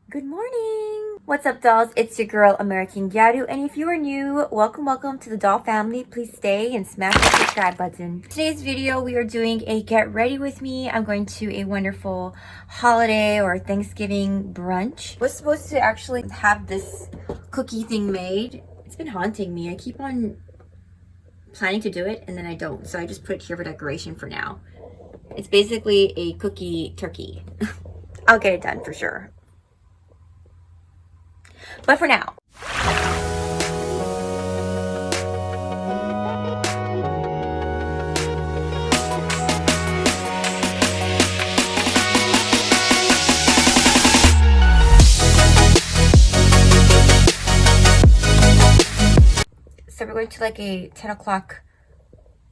Good morning! What's up, dolls? It's your girl, American Gyaru, and if you are new, welcome to the doll family. Please stay and smash the subscribe button. Today's video, we are doing a get ready with me. I'm going to a wonderful holiday or Thanksgiving brunch. I was supposed to actually have this cookie thing made. It's been haunting me. I keep on planning to do it and then I don't, so I just put it here for decoration for now. It's basically a cookie turkey. I'll get it done for sure. But for now, so we're going to like a 10 o'clock,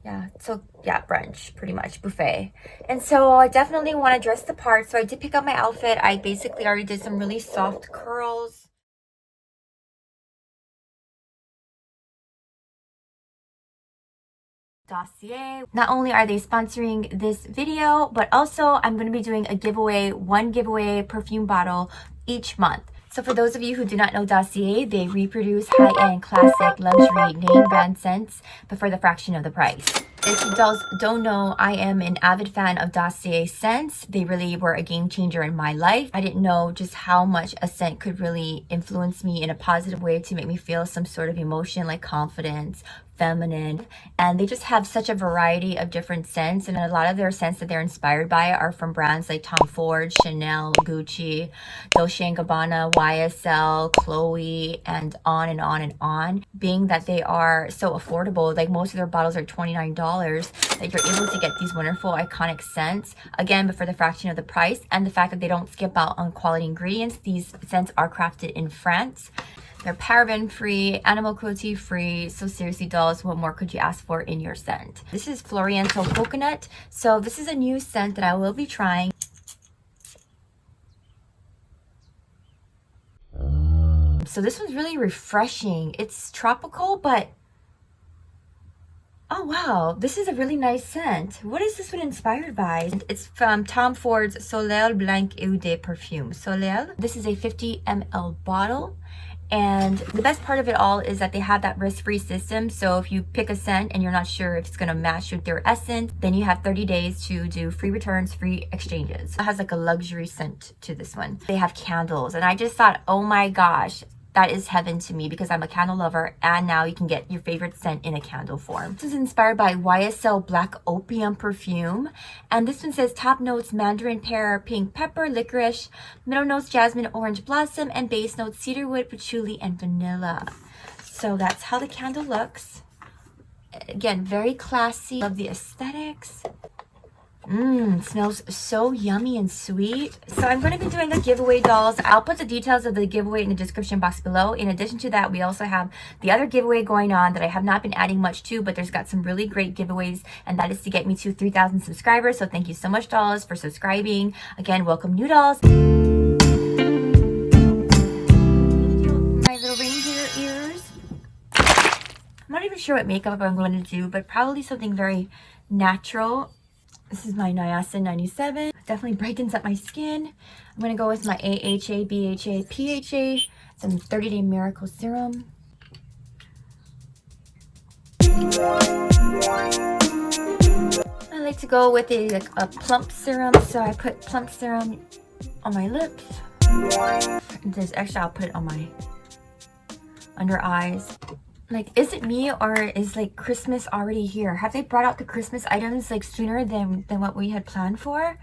brunch, pretty much, buffet. And so I definitely want to dress the part. So I did pick up my outfit. I basically already did some really soft curls. Dossier. Not only are they sponsoring this video, but also I'm going to be doing a giveaway, one giveaway perfume bottle each month. So for those of you who do not know Dossier, they reproduce high-end classic luxury name brand scents, but for the fraction of the price. If you dolls don't know, I am an avid fan of Dossier scents. They really were a game changer in my life. I didn't know just how much a scent could really influence me in a positive way to make me feel some sort of emotion like confidence, feminine, and they just have such a variety of different scents, and a lot of their scents that they're inspired by are from brands like Tom Ford, Chanel, Gucci, Dolce & Gabbana, YSL, Chloe, and on and on and on. Being that they are so affordable, like most of their bottles are $29, that you're able to get these wonderful iconic scents, again, but for the fraction of the price, and the fact that they don't skip out on quality ingredients. These scents are crafted in France. They're paraben free, animal cruelty free. So seriously, dolls, what more could you ask for in your scent? This is Floriental Coconut. So this is a new scent that I will be trying. So this one's really refreshing. It's tropical, but oh wow, this is a really nice scent. What is this one inspired by? It's from Tom Ford's Soleil Blanc Eau de Perfume. Soleil. This is a 50 ml bottle. And the best part of it all is that they have that risk-free system. So if you pick a scent and you're not sure if it's going to match with their essence, then you have 30 days to do free returns, free exchanges. It has like a luxury scent to this one. They have candles, and I just thought, oh my gosh, that is heaven to me because I'm a candle lover, and now you can get your favorite scent in a candle form. This is inspired by YSL Black Opium perfume, and this one says top notes mandarin pear, pink pepper, licorice, middle notes jasmine, orange blossom, and base notes cedarwood, patchouli, and vanilla. So that's how the candle looks. Again, very classy. Love the aesthetics. Smells so yummy and sweet. So I'm going to be doing a giveaway, dolls. I'll put the details of the giveaway in the description box below. In addition to that, we also have the other giveaway going on that I have not been adding much to, but there's got some really great giveaways, and that is to get me to 3,000 subscribers. So thank you so much, dolls, for subscribing. Again, welcome new dolls. My little reindeer ears. I'm not even sure what makeup I'm going to do, but probably something very natural. This is my Niacin 97. Definitely brightens up my skin. I'm going to go with my AHA, BHA, PHA, some 30-day miracle serum. I like to go with a plump serum, so I put plump serum on my lips. I'll put it on my under eyes. Like, is it me, or is like Christmas already here? Have they brought out the Christmas items like sooner than what we had planned for?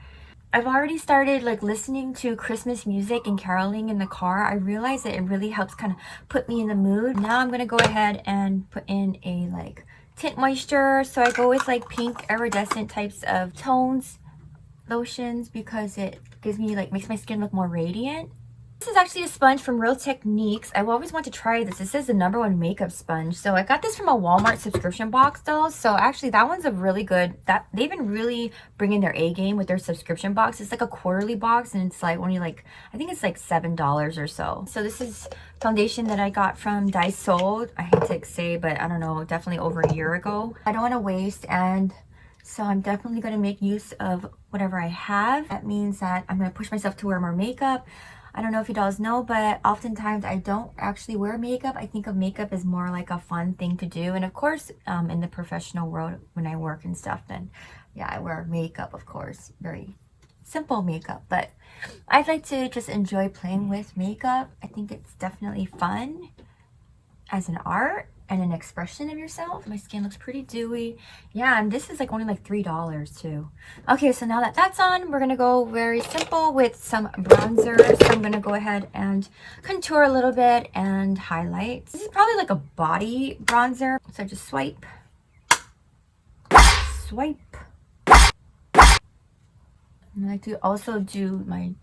I've already started like listening to Christmas music and caroling in the car. I realize that it really helps kind of put me in the mood. Now I'm gonna go ahead and put in a like tint moisture. So I go with like pink iridescent types of tones, lotions, because it gives me like, makes my skin look more radiant. This is actually a sponge from Real Techniques. I've always wanted to try this. This is the #1 makeup sponge. So I got this from a Walmart subscription box, though. So actually that one's a really good, that they've been really bringing their A game with their subscription box. It's like a quarterly box, and it's like only like, I think it's like $7 or so. So this is foundation that I got from Daiso. I hate to say, but I don't know, definitely over a year ago. I don't want to waste, and so I'm definitely going to make use of whatever I have. That means that I'm going to push myself to wear more makeup. I don't know if you dolls know, but oftentimes I don't actually wear makeup. I think of makeup as more like a fun thing to do. And of course, in the professional world, when I work and stuff, then yeah, I wear makeup, of course. Very simple makeup. But I'd like to just enjoy playing with makeup. I think it's definitely fun as an art and an expression of yourself. My skin looks pretty dewy. Yeah, and this is like only like $3 too. Okay, so now that that's on, we're gonna go very simple with some bronzer. So I'm gonna go ahead and contour a little bit and highlight. This is probably like a body bronzer. So just swipe, swipe. And I like to also do my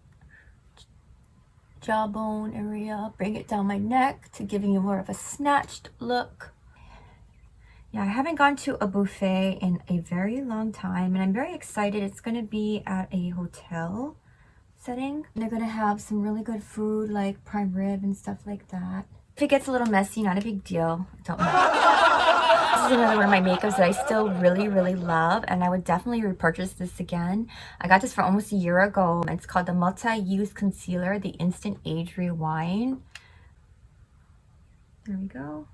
jawbone area, bring it down my neck to giving you more of a snatched look. Yeah, I haven't gone to a buffet in a very long time, and I'm very excited. It's going to be at a hotel setting. They're going to have some really good food like prime rib and stuff like that. If it gets a little messy, not a big deal. Don't mind. This is another one of my makeups that I still really, really love, and I would definitely repurchase this again. I got this for almost a year ago. It's called the Multi-Use Concealer, the Instant Age Rewind. There we go.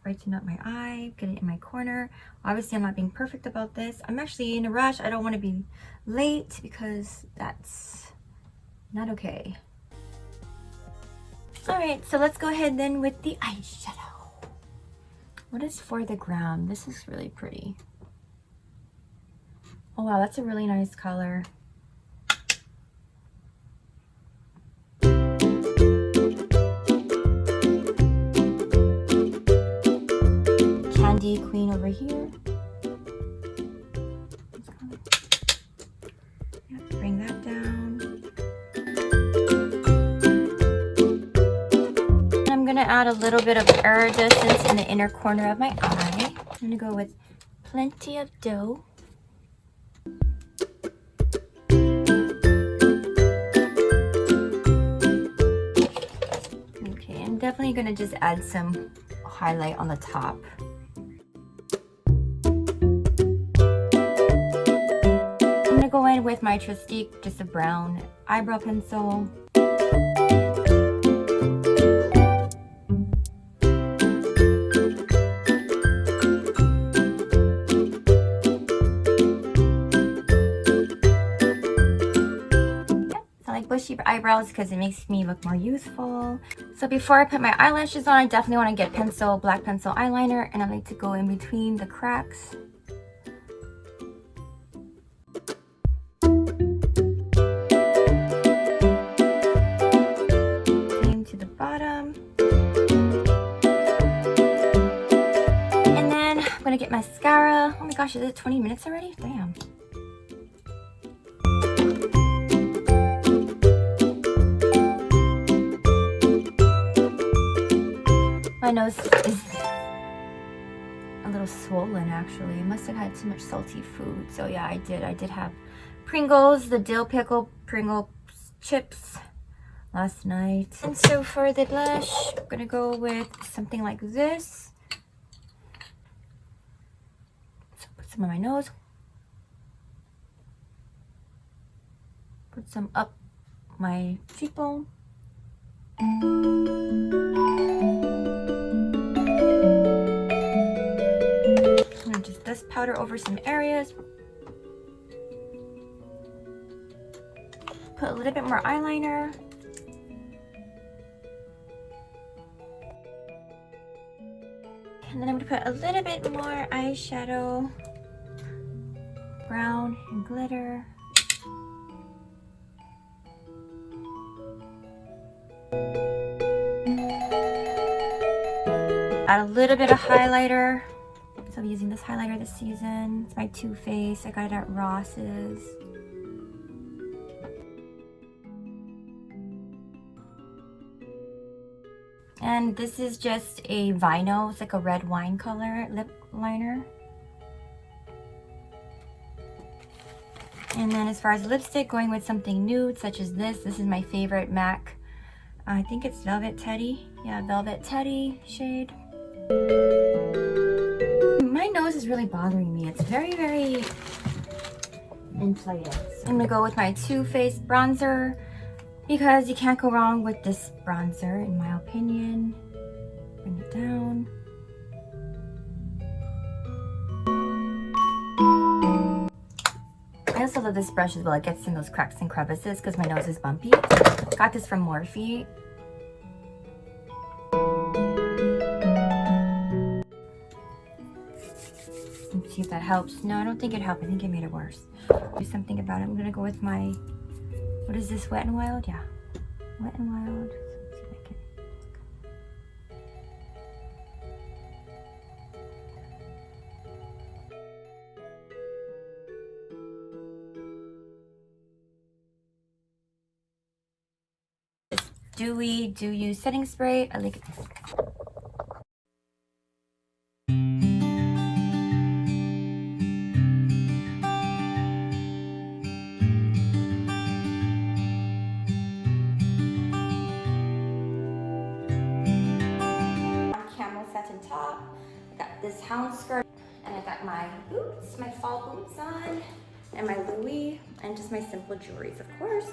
Brighten up my eye, get it in my corner. Obviously, I'm not being perfect about this. I'm actually in a rush. I don't want to be late because that's not okay. All right, so let's go ahead then with the eyeshadow. What is for the Grwm? This is really pretty. Oh wow, that's a really nice color. Candy Queen over here. Bring that down. I'm gonna add a little bit of iridescence in the inner corner of my eye. I'm gonna go with plenty of dough. Okay, I'm definitely gonna just add some highlight on the top. I'm gonna go in with my trusty, just a brown eyebrow pencil. Bushy eyebrows because it makes me look more youthful. So before I put my eyelashes on, I definitely want to get black pencil eyeliner, and I like to go in between the cracks. Same to the bottom. And then I'm gonna get mascara. Oh my gosh, is it 20 minutes already? Damn. My nose is a little swollen actually. I must have had too much salty food. So yeah, I did have Pringles, the dill pickle Pringle chips last night. And so for the blush, I'm gonna go with something like this. So put some on my nose. Put some up my cheekbone. Just dust powder over some areas. Put a little bit more eyeliner. And then I'm going to put a little bit more eyeshadow. Brown and glitter. Add a little bit of highlighter. So I'm using this highlighter this season. It's my Too Faced. I got it at Ross's. And this is just a Vino. It's like a red wine color lip liner. And then as far as lipstick, going with something nude such as this. This is my favorite MAC. I think it's Velvet Teddy. Yeah, Velvet Teddy shade. My nose is really bothering me. It's very, very inflated. I'm gonna go with my Too Faced bronzer. because you can't go wrong with this bronzer, in my opinion. Bring it down. I also love this brush as well. It gets in those cracks and crevices because my nose is bumpy. Got this from Morphe. Let's see if that helps. No, I don't think it helped. I think it made it worse. Do something about it. I'm gonna go with my, what is this, Wet n Wild? Yeah, Wet n Wild. Let's see if I can. Dewy Dew Use setting spray. I like it. Camel satin top. I got this hound skirt, and I got my boots, my fall boots on, and my Louis, and just my simple jewelries, of course.